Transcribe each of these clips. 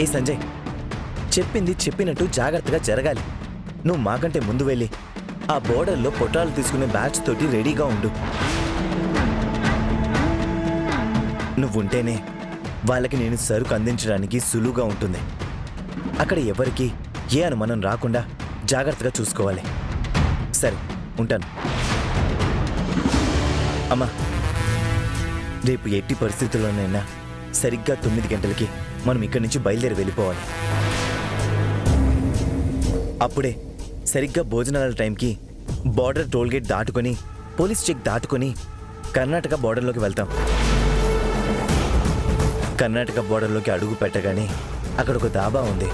ఏ సంజయ్, చెప్పింది చెప్పినట్టు జాగ్రత్తగా జరగాలి. నువ్వు మాకంటే ముందు వెళ్ళి ఆ బోర్డర్లో పొట్రాలు తీసుకునే బ్యాచ్ తోటి రెడీగా ఉండు. నువ్వుంటేనే వాళ్ళకి నేను సరుకు అందించడానికి సులువుగా ఉంటుంది. అక్కడ ఎవరికి ఏ అనుమానం రాకుండా జాగ్రత్తగా చూసుకోవాలి. సరే, ఉంటాను. అమ్మా, రేపు ఎట్టి పరిస్థితుల్లోనైనా సరిగ్గా 9 గంటలకి మనం ఇక్కడి నుంచి బయలుదేరి వెళ్ళిపోవాలి. అప్పుడే సరిగ్గా భోజనాల టైంకి బార్డర్ టోల్గేట్ దాటుకొని పోలీస్ చెక్ దాటుకొని కర్ణాటక బార్డర్లోకి వెళ్తాం. కర్ణాటక బార్డర్లోకి అడుగు పెట్టగానే అక్కడ ఒక దాబా ఉంది.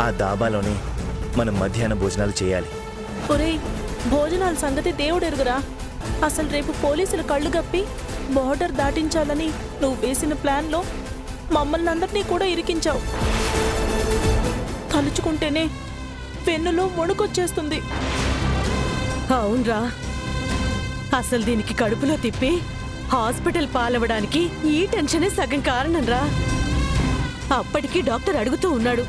ఆ దాబాలోనే మనం మధ్యాహ్న భోజనాలు చేయాలి. ఒరేయ్, భోజనాల సంగతి దేవుడెరుగురా. అసలు రేపు పోలీసులు కళ్ళు గప్పి బార్డర్ దాటించాలని నువ్వు వేసిన ప్లాన్లో మమ్మల్ని అందరినీ కూడా ఇరికించావు. తలుచుకుంటేనే వెన్నులో వణుకొచ్చేస్తుంది. అవునరా, అసలు దీనికి కడుపులో తిప్పి హాస్పిటల్ పాలవడానికి ఈ టెన్షనే సగం కారణం రా. అప్పటికి డాక్టర్ అడుగుతూ ఉన్నాడు,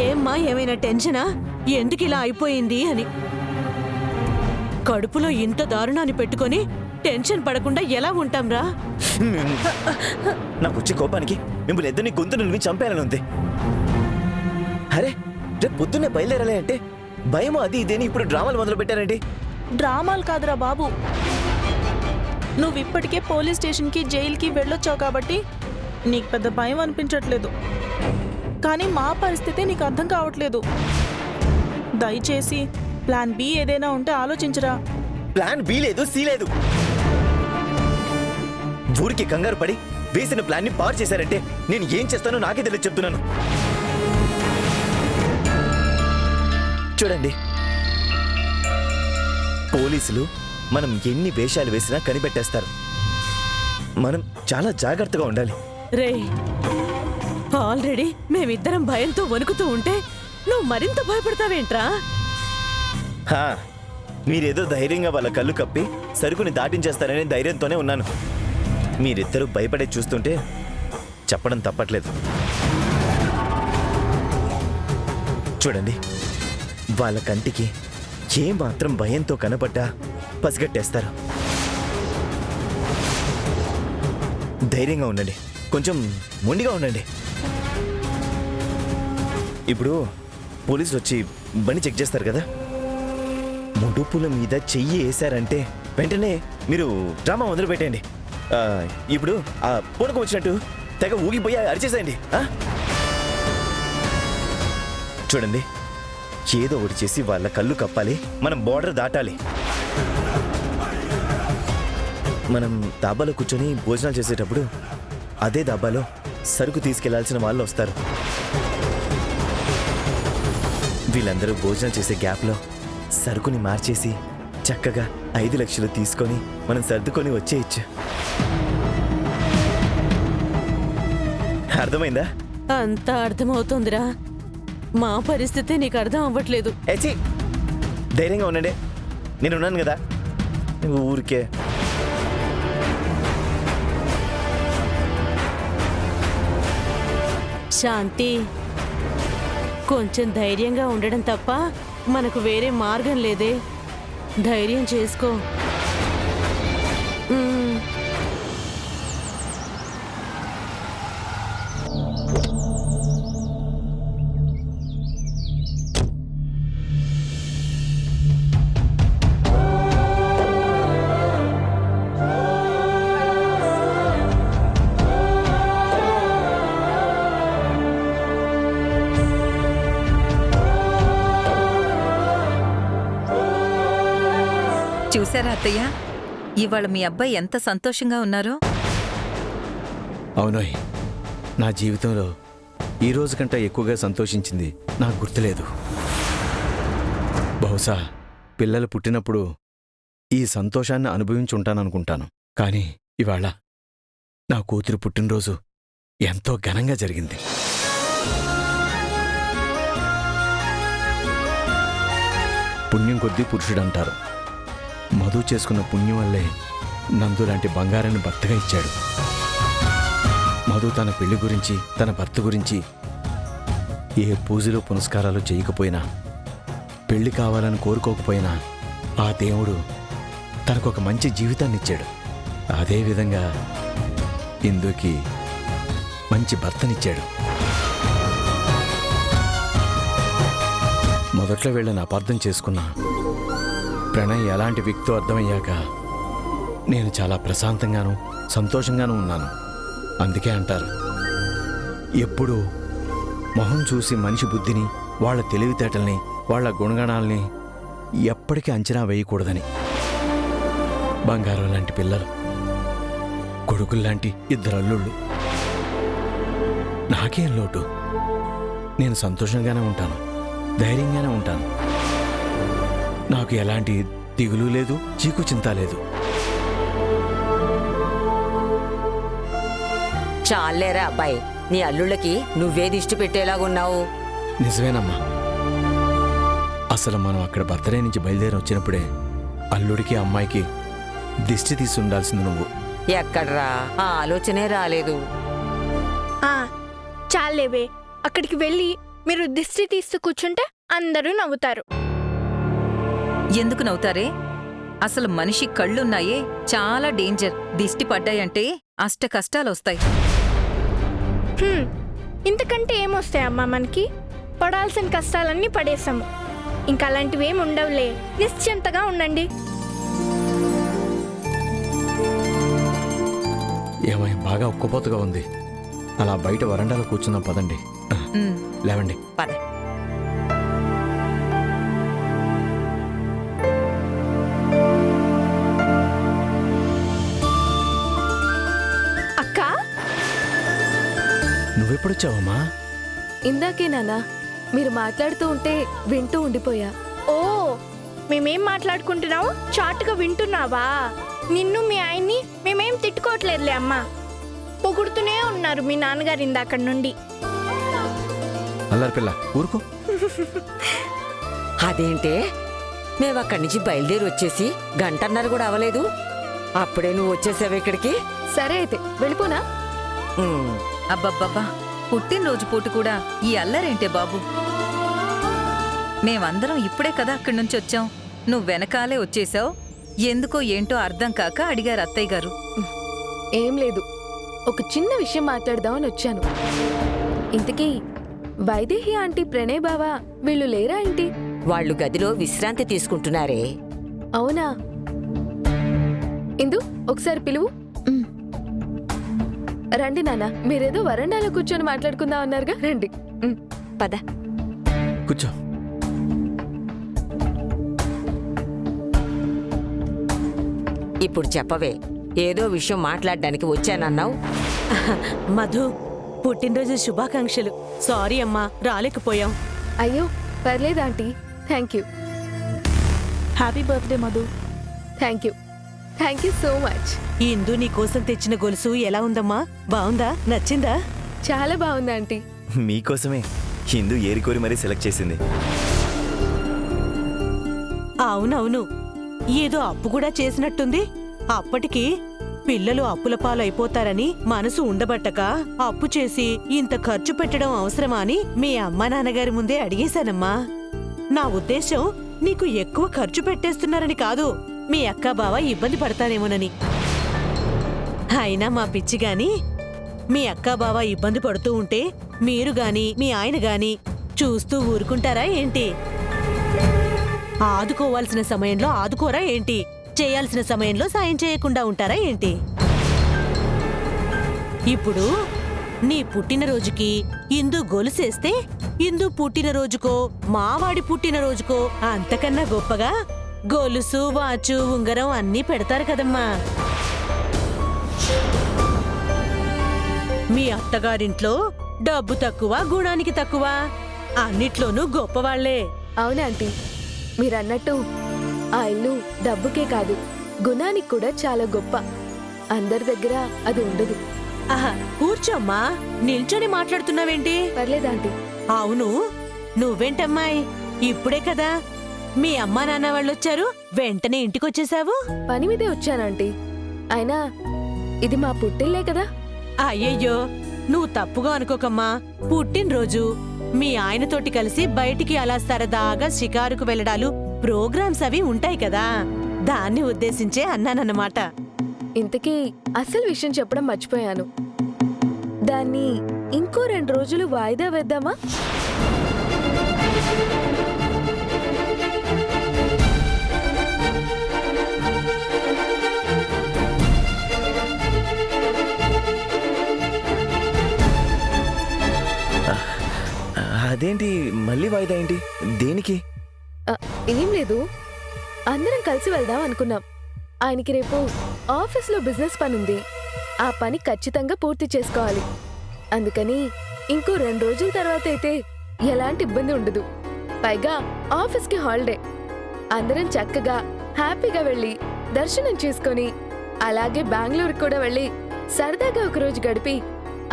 ఏమ్మా ఏమైనా టెన్షనా, ఎందుకు ఇలా అయిపోయింది అని. కడుపులో ఇంత దారుణాన్ని పెట్టుకొని టెన్షన్ పడకుండా ఎలా ఉంటాంరా? నాకు వచ్చే కోపానికి మిమ్మల్ని ఇద్దరిని గొంతు నిలిపి చంపేయాలని ఉంది. అరే, రేపు పొద్దున్నే బయలుదేరాలి అంటే భయమో అది ఇదేని ఇప్పుడు డ్రామాలు మొదలు పెట్టారండి. డ్రామాలు కాదురా బాబు, నువ్వు ఇప్పటికే పోలీస్ స్టేషన్కి జైలుకి వెళ్ళొచ్చావు కాబట్టి నీకు పెద్ద భయం అనిపించట్లేదు. కానీ మా పరిస్థితి నీకు అర్థం కావట్లేదు. దయచేసి ప్లాన్ బి ఏదైనా ఉంటే ఆలోచించరా. ప్లాన్ బి లేదు, సి లేదు. ఊరికి కంగారు పడి వేసిన ప్లాన్ ని పాడు చేశారంటే నేను ఏం చేస్తానో నాకే తెలియదు చెప్తున్నాను. చూడండి, పోలీసులు మనం ఎన్ని వేషాలు వేసినా కనిపెట్టేస్తారు. మనం చాలా జాగ్రత్తగా ఉండాలి. రే, ఆల్రెడీ మేమిద్దరం భయంతో వణుకుతూ ఉంటే నువ్వు మరింత భయపడతావేంట్రా? మీరేదో ధైర్యంగా వాళ్ళ కళ్ళు కప్పి సరుకుని దాటించేస్తారనే ధైర్యంతోనే ఉన్నాను. మీరిద్దరూ భయపడే చూస్తుంటే చెప్పడం తప్పట్లేదు. చూడండి, వాళ్ళ కంటికి ఏమాత్రం భయంతో కనపడ్డా పసిగట్టేస్తారు. ధైర్యంగా ఉండండి, కొంచెం మొండిగా ఉండండి. ఇప్పుడు పోలీసులు వచ్చి బండి చెక్ చేస్తారు కదా, ముడుపుల మీద చెయ్యి వేశారంటే వెంటనే మీరు డ్రామా మొదలు పెట్టండి. ఇప్పుడు ఆ పూనకం వచ్చినట్టు తెగ ఊగిపోయి అరిచేసేయండి. చూడండి, ఏదో ఒకటి చేసి వాళ్ళ కళ్ళు కప్పాలి. మనం బోర్డర్ దాటాలి. మనం దాబాలో కూర్చొని భోజనాలు చేసేటప్పుడు అదే దాబాలో సరుకు తీసుకెళ్లాల్సిన వాళ్ళు వస్తారు. వీళ్ళందరూ భోజనం చేసే గ్యాప్లో సరుకుని మార్చేసి చక్కగా 5 లక్షలు తీసుకొని మనం సర్దుకొని వచ్చేయచ్చు. అర్థమైందా? అంతా అర్థమవుతుందిరా. మా పరిస్థితి నీకు అర్థం అవ్వట్లేదు. ధైర్యంగా ఉండండి, నేనున్నాను కదా. ఊరికే శాంతి, కొంచెం ధైర్యంగా ఉండడం తప్ప మనకు వేరే మార్గం లేదే. ధైర్యం చేసుకో. చూశారా అత్తయ్య, ఇవాళ మీ అబ్బాయి ఎంత సంతోషంగా ఉన్నారో. అవునోయ్, నా జీవితంలో ఈ రోజు కంటే ఎక్కువగా సంతోషించింది నాకు గుర్తులేదు. బహుశా పిల్లలు పుట్టినప్పుడు ఈ సంతోషాన్ని అనుభవించుంటాననుకుంటాను. కానీ ఇవాళ నా కూతురు పుట్టినరోజు ఎంతో ఘనంగా జరిగింది. పుణ్యం కొద్దీ పురుషుడంటారు. మధు చేసుకున్న పుణ్యం వల్లే నందు లాంటి బంగారాన్ని భర్తగా ఇచ్చాడు. మధు తన పెళ్లి గురించి, తన భర్త గురించి ఏ పూజలు పునస్కారాలు చేయకపోయినా, పెళ్లి కావాలని కోరుకోకపోయినా ఆ దేవుడు తనకొక మంచి జీవితాన్ని ఇచ్చాడు. అదేవిధంగా ఇందుకి మంచి భర్తనిచ్చాడు. మొదట్లో వీళ్ళని అపార్థం చేసుకున్నా. ప్రణయ్ ఎలాంటి వ్యక్తో అర్థమయ్యాక నేను చాలా ప్రశాంతంగాను సంతోషంగానూ ఉన్నాను. అందుకే అంటారు, ఎప్పుడూ మొహం చూసి మనిషి బుద్ధిని, వాళ్ళ తెలివితేటల్ని, వాళ్ళ గుణగణాల్ని ఎప్పటికీ అంచనా వేయకూడదని. బంగారం లాంటి పిల్లలు, కొడుకుల్లాంటి 2 అల్లుళ్ళు. నాకేం లోటు? నేను సంతోషంగానే ఉంటాను, ధైర్యంగానే ఉంటాను. నాకు ఎలాంటి దిగులు లేదు, చీకు చింత లేదు. చాలేరా అబ్బాయి, నీ అల్లుళ్ళకి నువ్వే దిష్టి పెట్టేలాగున్నావు. నిజమేనమ్మా. అసలు మనం అక్కడ బర్త్డే నుంచి బయలుదేరి వచ్చినప్పుడే అల్లుడికి అమ్మాయికి దిష్టి తీసి ఉండాల్సింది నువ్వు. ఎక్కడ్రా, ఆ ఆలోచనే రాలేదు. చాలేవే, అక్కడికి వెళ్ళి మీరు దిష్టి తీస్తూ కూర్చుంటే అందరూ నవ్వుతారు. ఎందుకు నవ్వుతారే? అసలు మనిషి కళ్ళున్నాయే చాలా డేంజర్. దిష్టి పడ్డాయంటే అష్ట కష్టాలొస్తాయి. ఇంతకంటే ఏమొస్తాయమ్మా మనకి? పడాల్సిన కష్టాలన్నీ పడేసాము. ఇంకా అలాంటివి ఏమి ఉండవులే, నిశ్చింతగా ఉండండి. ఏమై బాగా ఉక్కపోతగా ఉంది. అలా బయట వరండాలో కూర్చున్నాం, పదండి. లేవండి. పద. అక్క, నువ్వెప్పుడొచ్చావమ్మా? ఇందాకే నాన్నా మీరు మాట్లాడుతూ ఉంటే వింటూ ఉండిపోయా. ఓ మేమేం మాట్లాడుకుంటున్నావు చాటుగా వింటున్నావా? నిన్ను మీ ఆయన్ని మేమేం తిట్టుకోవట్లేదులే అమ్మా, పొగుడుతూనే ఉన్నారు మీ నాన్నగారు ఇందాక నుండి. అల్లరి పిల్ల, ఊరుకో. అదేంటే, మేమక్కడి నుంచి బయలుదేరి వచ్చేసి 1.5 గంట కూడా అవలేదు, అప్పుడే నువ్వు వచ్చేసావు ఇక్కడికి. సరే అయితే వెళ్ళిపోనా? ఉమ్, అబ్బబ్బబ్బా, పుట్టినరోజు పూట కూడా ఈ అల్లరేంటే బాబు? మేమందరం ఇప్పుడే కదా అక్కడి నుంచి వచ్చాం, నువ్వు వెనకాలే వచ్చేశావు. ఎందుకో ఏంటో అర్థం కాక అడిగారు అత్తయ్య గారు. ఏం లేదు, ఒక చిన్న విషయం మాట్లాడదామని వచ్చాను. ఇంతకీ వైదేహి ఆంటీ, ప్రణయ్ బావా వీళ్ళు లేరా ఏంటి? వాళ్ళు గదిలో విశ్రాంతి తీసుకుంటున్నారే. అవునా? ఇందు ఒకసారి పిలువు. రండి నాన్న, మీరేదో వరండాలో కూర్చొని మాట్లాడుకుందాం అన్నారుగా, రండి. పద. కూర్చో. ఇప్పుడు చెప్పవే, ఏదో విషయం మాట్లాడడానికి వచ్చానన్నావు. మధు, పుట్టినరోజు శుభాకాంక్షలు. సారీ అమ్మా, రాలేకపోయాం. అయ్యో పర్లేదు aunty, thank you. Happy birthday Madhu. Thank you, thank you so much. ఇందు నీ కోసం తెచ్చిన గొలుసు ఎలా ఉందమ్మా? బావుందా? నచ్చిందా? చాలా బాగుంది ఆంటీ. మీకోసమే హిందూ ఏరికోరి మరీ సెలెక్ట్ చేసింది. అవునవును, ఏదో అప్పు కూడా చేసినట్టుంది. అప్పటికి పిల్లలు అప్పుల పాలైపోతారని మనసు ఉండబట్టక అప్పు చేసి ఇంత ఖర్చు పెట్టడం అవసరమా అని మీ అమ్మా నాన్నగారి ముందే అడిగేశానమ్మా. నా ఉద్దేశం నీకు ఎక్కువ ఖర్చు పెట్టేస్తున్నారని కాదు, మీ అక్క బావ ఇబ్బంది పడతానేమోనని. అయినా మా పిచ్చి గాని, మీ అక్క బావ ఇబ్బంది పడుతూ ఉంటే మీరు గాని మీ ఆయన గాని చూస్తూ ఊరుకుంటారా ఏంటి? ఆదుకోవాల్సిన సమయంలో ఆదుకోరా ఏంటి? చేయాల్సిన సమయంలో సాయం చేయకుండా ఉంటారా ఏంటి? ఇప్పుడు నీ పుట్టినరోజుకి ఇందు గొలుసేస్తే ఇందు పుట్టినరోజుకో మావాడి పుట్టినరోజుకో అంతకన్నా గొప్పగా గొలుసు, వాచు, ఉంగరం అన్నీ పెడతారు కదమ్మా. మీ అత్తగారింట్లో డబ్బు తక్కువ, గుణానికి తక్కువ, అన్నిట్లోనూ గొప్పవాళ్లే. అవునా ఆంటీ, మీరన్నట్టు ఆ ఇల్లు డబ్బుకే కాదు గుణానికి కూడా చాలా గొప్ప. అందరి దగ్గర అది ఉండదు. ఆహా, కూర్చోమ్మా, నిల్చొని మాట్లాడుతున్నావేంటి? పర్లేదు ఆంటీ. అవును, నువ్వేంటమ్మాయి, ఇప్పుడే కదా మీ అమ్మా నాన్న వాళ్ళొచ్చారు, వెంటనే ఇంటికొచ్చేసావు? పని మీదే వచ్చానంటీ. అయినా ఇది మా పుట్టిల్లే కదా. అయ్యయ్యో, నువ్వు తప్పుగా అనుకోకమ్మా. పుట్టినరోజు మీ ఆయనతోటి కలిసి బయటికి అలా సరదాగా షికారుకు వెళ్ళడాలు ప్రోగ్రామ్స్ అవి ఉంటాయి కదా, దాన్ని ఉద్దేశించే అన్నానన్నమాట. ఇంతకీ అసలు విషయం చెప్పడం మర్చిపోయాను. దాన్ని ఇంకో 2 రోజులు వాయిదా వేద్దామా? అదేంటి మళ్ళీ వాయిదా ఏంటి? దేనికి? ఏం లేదు, అందరం కలిసి వెళ్దాం అనుకున్నాం. ఆయనకి రేపు ఆఫీస్లో బిజినెస్ పని ఉంది. ఆ పని ఖచ్చితంగా పూర్తి చేసుకోవాలి. అందుకని ఇంకో 2 రోజుల తర్వాత అయితే ఎలాంటి ఇబ్బంది ఉండదు. పైగా ఆఫీస్కి హాలిడే. అందరం చక్కగా హ్యాపీగా వెళ్ళి దర్శనం చేసుకొని అలాగే బెంగళూరుకి కూడా వెళ్ళి సరదాగా ఒకరోజు గడిపి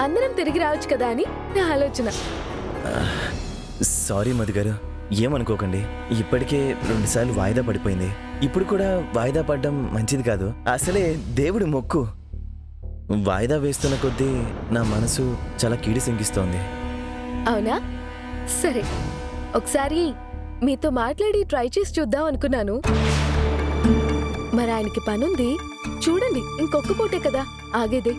అందరం తిరిగి రావచ్చు కదా అని నా ఆలోచన. సారీ మధు గారు, ఏమనుకోకండి. ఇప్పటికే 2 సార్లు వాయిదా పడిపోయింది. ఇప్పుడు కూడా వాయిదా పడడం మంచిది కాదు. అసలే దేవుడి మొక్కు. వాయిదా వేస్తున్న కొద్దీ నా మనసు చాలా కీడు శంకిస్తోంది. అవునా? సరే, ఒకసారి మీతో మాట్లాడి ట్రై చేసి చూద్దాం అనుకున్నాను. మరి ఆయనకి పనుంది చూడండి, ఇంకొక పూటే కదా ఆగేదే.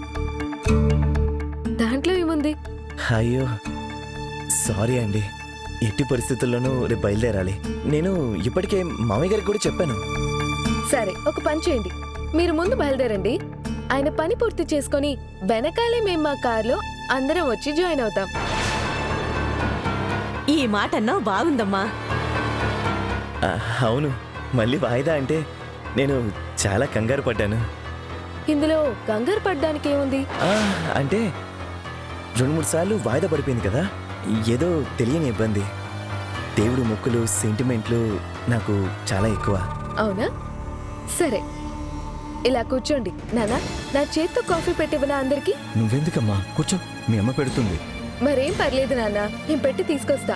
దాంట్లో ఏముంది? అయ్యో సారీ అండి. ఎట్టి పరిస్థితుల్లోనూ రేపు బయలుదేరాలి. నేను ఇప్పటికే మామయ్య గారికి కూడా చెప్పాను. సరే, ఒక పని చేయండి, మీరు ముందు బయలుదేరండి. ఆయన పని పూర్తి చేసుకొని వెనకాలే మేము మా కార్లో అందరం వచ్చి జాయిన్ అవుతాం. ఈ మాట అన్నావు బాగుందమ్మా. అవును, మళ్ళీ వాయిదా అంటే నేను చాలా కంగారు పడ్డాను. ఇందులో కంగారు పడ్డానికి ఏముంది? అంటే 2-3 సార్లు వాయిదా పడిపోయింది కదా, ఏదో తెలియని ఇబ్బంది. దేవుడు మొక్కులు సెంటిమెంట్లు నాకు చాలా ఎక్కువ. అవునా? సరే, ఇలా కూర్చోండి. నానా, నా చేత్తో కాఫీ పెట్టివ్వనా అందరికి? నువ్వెందుకమ్మా, కూర్చో, మీ అమ్మ పెడుతుంది. మరేం పర్లేదు నాన్న, నేను పెట్టి తీసుకొస్తా.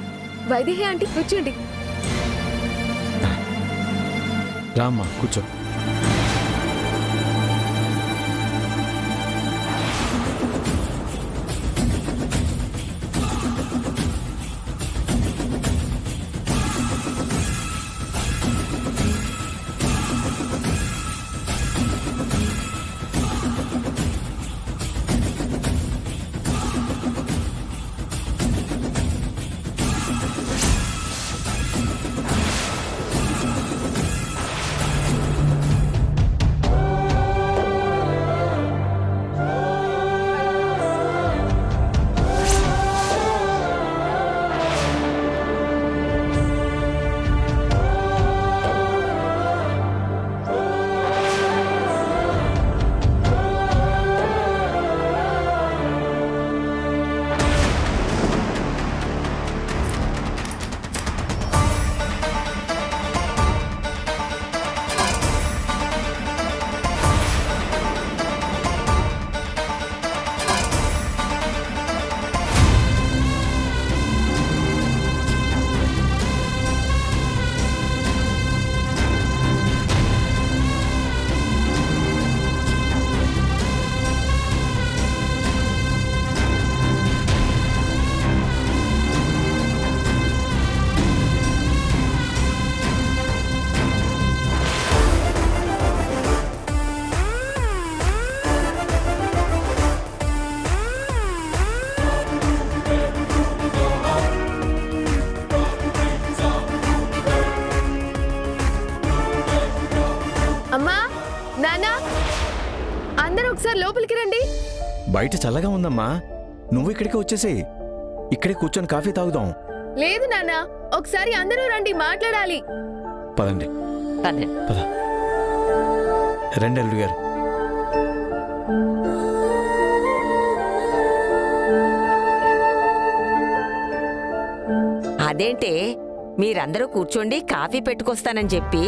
వైదేహి ఆంటీ కూర్చోండి. రామ్మా కూర్చో. అమ్మా, నానా, అందరూ ఒకసారి లోపలికి రండి. బయట చల్లగా ఉందమ్మా, నువ్వు ఇక్కడికే వచ్చేసేయ్. ఇక్కడే కూర్చొని కాఫీ తాగుదాం. లేదు నానా, ఒకసారి అందరూ రండి, మాట్లాడాలి. పదండి. పదండి. పద. రండి అల్లుడు గారు. అదేంటే మీరందరూ కూర్చోండి, కాఫీ పెట్టుకొస్తానని చెప్పి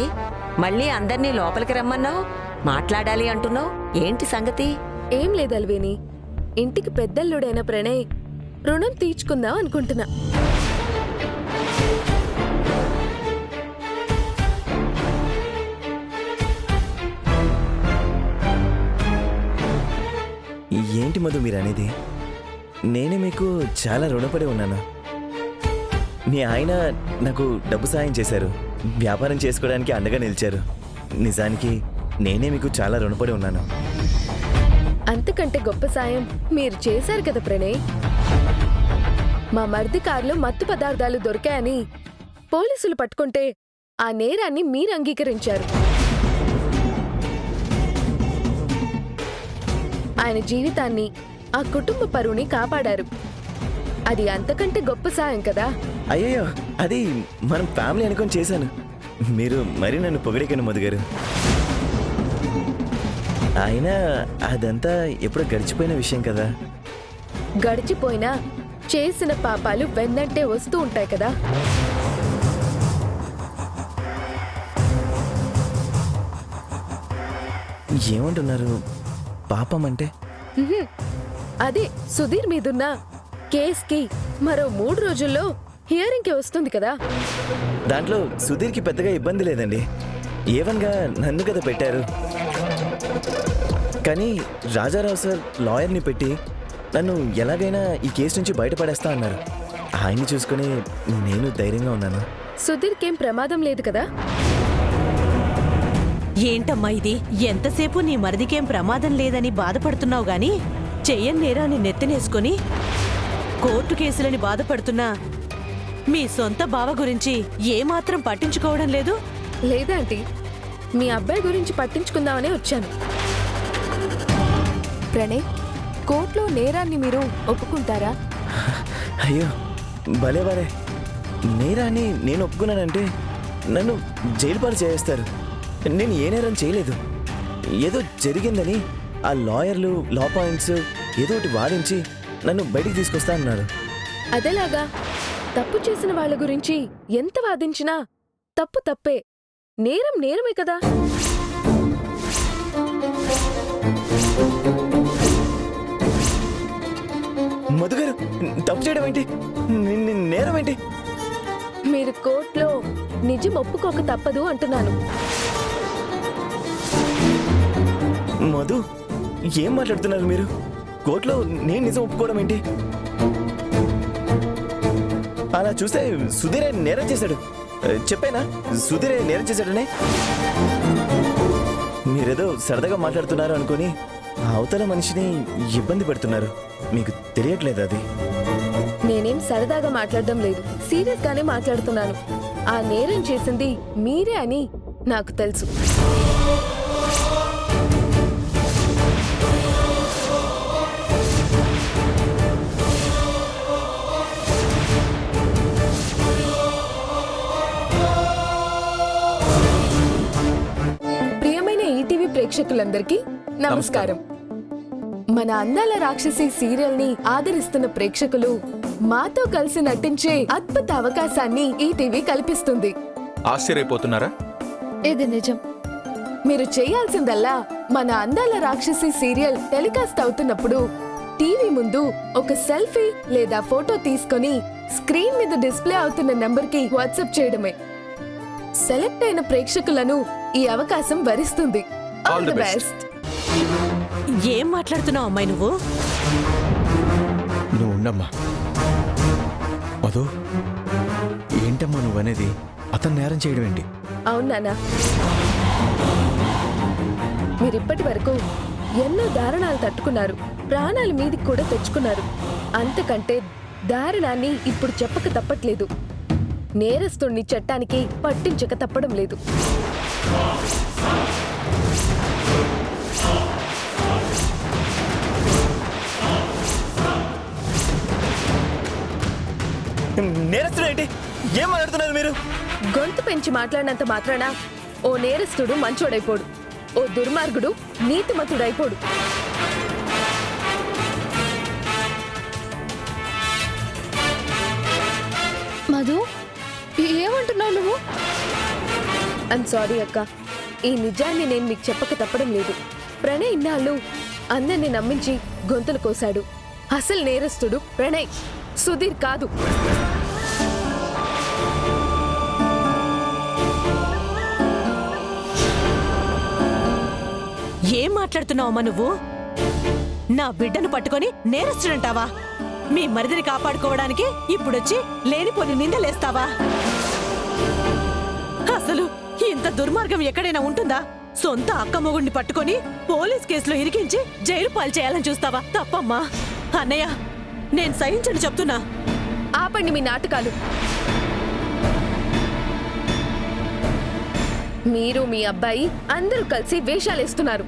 మళ్ళీ అందర్నీ లోపలికి రమ్మన్నావు, మాట్లాడాలి అంటున్నావు. ఏంటి సంగతి? ఏం లేదు అల్వేని, ఇంటికి పెద్దల్లుడైన ప్రణయ్ రుణం తీర్చుకుందాం అనుకుంటున్నా. ఏంటి మధు మీరు అనేది? నేనే మీకు చాలా రుణపడి ఉన్నాను. మీ ఆయన నాకు డబ్బు సాయం చేశారు, వ్యాపారం చేసుకోవడానికి అండగా నిలిచారు. నిజానికి నేనే మీకు చాలా రుణపడి ఉన్నాను. అంతకంటే గొప్ప సాయం మీరు చేశారు కదా ప్రణయ్. మా మరిది కారులో మత్తు పదార్థాలు దొరికాయని పోలీసులు పట్టుకుంటే ఆ నేరాన్ని మీరు అంగీకరించారు. ఆయన జీవితాన్ని, ఆ కుటుంబ పరువుని కాపాడారు. అది అంతకంటే గొప్ప సాయం కదా. అయ్యయ్యో, అది మనం ఫ్యామిలీ అనుకొని చేశాను. మీరు మరీ నన్ను పొగిడేకను మధుగారు. అయినా అదంతా ఎప్పుడో గడిచిపోయిన విషయం కదా. గడిచిపోయినా చేసిన పాపాలు వెన్నంటే వస్తూ ఉంటాయి కదా. ఏమంటున్నారు? పాపం అంటే? ఉహుం. అదే సుధీర్ మీదున్న కేస్కి మరో 3 రోజుల్లో హియరింగ్కి వస్తుంది కదా. దాంట్లో సుధీర్కి పెద్దగా ఇబ్బంది లేదండి. ఏవన్గా నన్ను కదా పెట్టారు. కానీ రాజారావు సార్ లాయర్ని పెట్టి నన్ను ఎలాగైనా ఈ కేసు నుంచి బయటపడేస్తా అన్నారు. ఆయన్ని చూసుకుని నేను ధైర్యంగా ఉన్నాను. సుధీర్కేం ప్రమాదం లేదు కదా. ఏంటమ్మా ఇది? ఎంతసేపు నీ మరిదికేం ప్రమాదం లేదని బాధపడుతున్నావు గాని చెయ్యని నేరాన్ని నెత్తినేసుకొని కోర్టు కేసులని బాధపడుతున్నా మీ సొంత బావ గురించి ఏమాత్రం పట్టించుకోవడం లేదు. లేదాంటీ, మీ అబ్బాయి గురించి పట్టించుకుందామనే వచ్చాను. ప్రణయ్, కోర్టులో నేరాన్ని మీరు ఒప్పుకుంటారా? అయ్యో భలే భలే, నేరాన్ని నేను ఒప్పుకున్నానంటే నన్ను జైలు పాలు చేస్తారు. నేను ఏ నేరం చేయలేదు. ఏదో జరిగిందని ఆ లాయర్లు, లా పాయింట్స్ ఏదో ఒకటి వాదించి నన్ను బయటికి తీసుకొస్తా అన్నారు. అదేలాగా? తప్పు చేసిన వాళ్ళ గురించి ఎంత వాదించినా తప్పు తప్పే, నేరం నేరమే కదా. మధుగారు, తప్పు చేయడం ఏంటి? నేరం ఏంటి? మీరు కోర్టులో నిజం ఒప్పుకోక తప్పదు అంటున్నాను. మధు, ఏం మాట్లాడుతున్నారు మీరు? కోర్టులో నేను నిజం ఒప్పుకోవడం ఏంటి? అలా చూస్తే సుధీరే నేరం చేశాడు. చెప్పానా సుధీరే నేరం చేశాడనే? మీరేదో సరదాగా మాట్లాడుతున్నారు అనుకొని అవతల మనిషిని ఇబ్బంది పెడుతున్నారు. మీకు తెలియట్లేదు అది. నేనేం సరదాగా మాట్లాడడం లేదు, సీరియస్ గానే మాట్లాడుతున్నాను. ఆ నేరం చేసింది మీరే అని నాకు తెలుసు. ప్రియమైన ఈటీవీ ప్రేక్షకులందరికీ నమస్కారం. మన అందాల రాక్షసి సీరియల్ ని ఆదరిస్తున్న ప్రేక్షకులు మాతో కలిసి నటించే అద్భుత అవకాశాన్ని ఈటీవీ కల్పిస్తుంది. ఆశ్చర్యపోతున్నారా? ఇది నిజం. మీరు చేయాల్సిందల్లా మన అందాల రాక్షసి సీరియల్ టెలికాస్ట్ అవుతున్నప్పుడు టీవీ ముందు ఒక సెల్ఫీ లేదా ఫోటో తీసుకొని స్క్రీన్ మీద డిస్ప్లే అవుతున్న నంబర్కి వాట్సాప్ చేయడమే. సెలెక్ట్ అయిన ప్రేక్షకులను ఈ అవకాశం వరిస్తుంది. All the best. ఏం మాట్లాడుతున్నావు అమ్మాయి నువ్వు? నువ్వు ఉండమ్మా. మధు, ఏంటమ్మా నువ్వనేది? అతను నేరం చేయడం ఏంటి? అవునానా, మీరిప్పటి వరకు ఎన్నో దారుణాలు తట్టుకున్నారు, ప్రాణాల మీదికి కూడా తెచ్చుకున్నారు. అంతకంటే దారుణాన్ని ఇప్పుడు చెప్పక తప్పట్లేదు. నేరస్తుణ్ణి చట్టానికి పట్టించక తప్పడం లేదు. నేరస్తుడు ఏంటి? ఏం మాట్లాడుతున్నారు మీరు? గొంతు పెంచి మాట్లాడినంత మాత్రాన ఓ నేరస్తుడు మంచోడైపోడు, ఓ దుర్మార్గుడు నీతిమతుడైపోడు. మధు, ఏమంటున్నావు నువ్వు? ఐమ్ సారీ అక్క, ఈ నిజాన్ని నేను మీకు చెప్పక తప్పడం లేదు. ప్రణయ్ ఇన్నాళ్ళు అందరిని నమ్మించి గొంతులు కోశాడు. అసలు నేరస్తుడు ప్రణయ్, సుధీర్ కాదు. ఏం మాట్లాడుతున్నావమ్మా నువ్వు? నా బిడ్డను పట్టుకొని నేరస్తుడంటావా? మీ మరిదిని కాపాడుకోవడానికి ఇప్పుడొచ్చి లేనిపోని నిందలేస్తావా? అసలు ఇంత దుర్మార్గం ఎక్కడైనా ఉంటుందా? సొంత అక్క మొగుడిని పట్టుకొని పోలీస్ కేసులో ఇరికించి జైలు పాలు చేయాలని చూస్తావా? తప్పమ్మా. అన్నయ్య, నేను సహించని చెప్తున్నా. ఆపండి మీ నాటకాలు. మీరు మీ అబ్బాయి అందరూ కలిసి వేషాలేస్తున్నారు.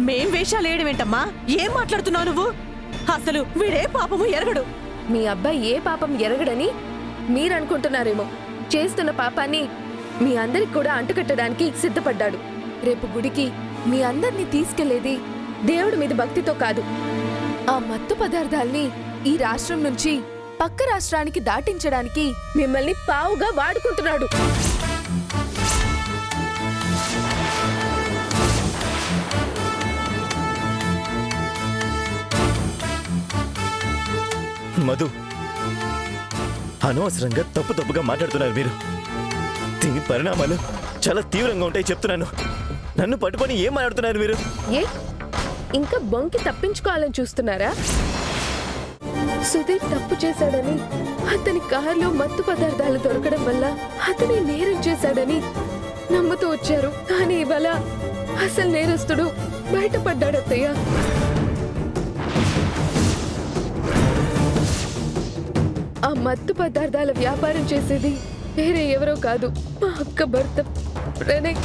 మేం వేషాలేయడమేంటమ్మా? ఏం మాట్లాడుతున్నావు నువ్వు? అసలు వీడే పాపము ఎరగడు. మీ అబ్బాయి ఏ పాపం ఎరగడని మీరనుకుంటున్నారేమో. చేస్తున్న పాపాన్ని మీ అందరికి కూడా అంటుకట్టడానికి సిద్ధపడ్డాడు. రేపు గుడికి మీ అందరినీ తీసుకెళ్లేది దేవుడి మీద భక్తితో కాదు, ఆ మత్తు పదార్థాల్ని ఈ రాష్ట్రం నుంచి పక్క రాష్ట్రానికి దాటించడానికి మిమ్మల్ని పావుగా వాడుకుంటున్నాడు. మధు, అనవసరంగా తప్పుగా మాట్లాడుతున్నారు మీరు. దీని పరిణామాలు చాలా తీవ్రంగా ఉంటాయి చెప్తున్నాను. నన్ను పట్టుకొని ఏం మాట్లాడుతున్నారు మీరు? ఏ ఇంకా బొంకి తప్పించుకోవాలని చూస్తున్నారా? సుధీర్ తప్పు చేశాడని, అతని కారులో మత్తు పదార్థాలు దొరకడం వల్ల అతని నేరం చేశాడని నమ్ముతూ వచ్చారు. కానీ ఇవాళ అసలు నేరస్తుడు బయటపడ్డాడత్తయ్య. ఆ మత్తు పదార్థాల వ్యాపారం చేసేది వేరే ఎవరో కాదు, మా అక్క భర్త ప్రణయ్.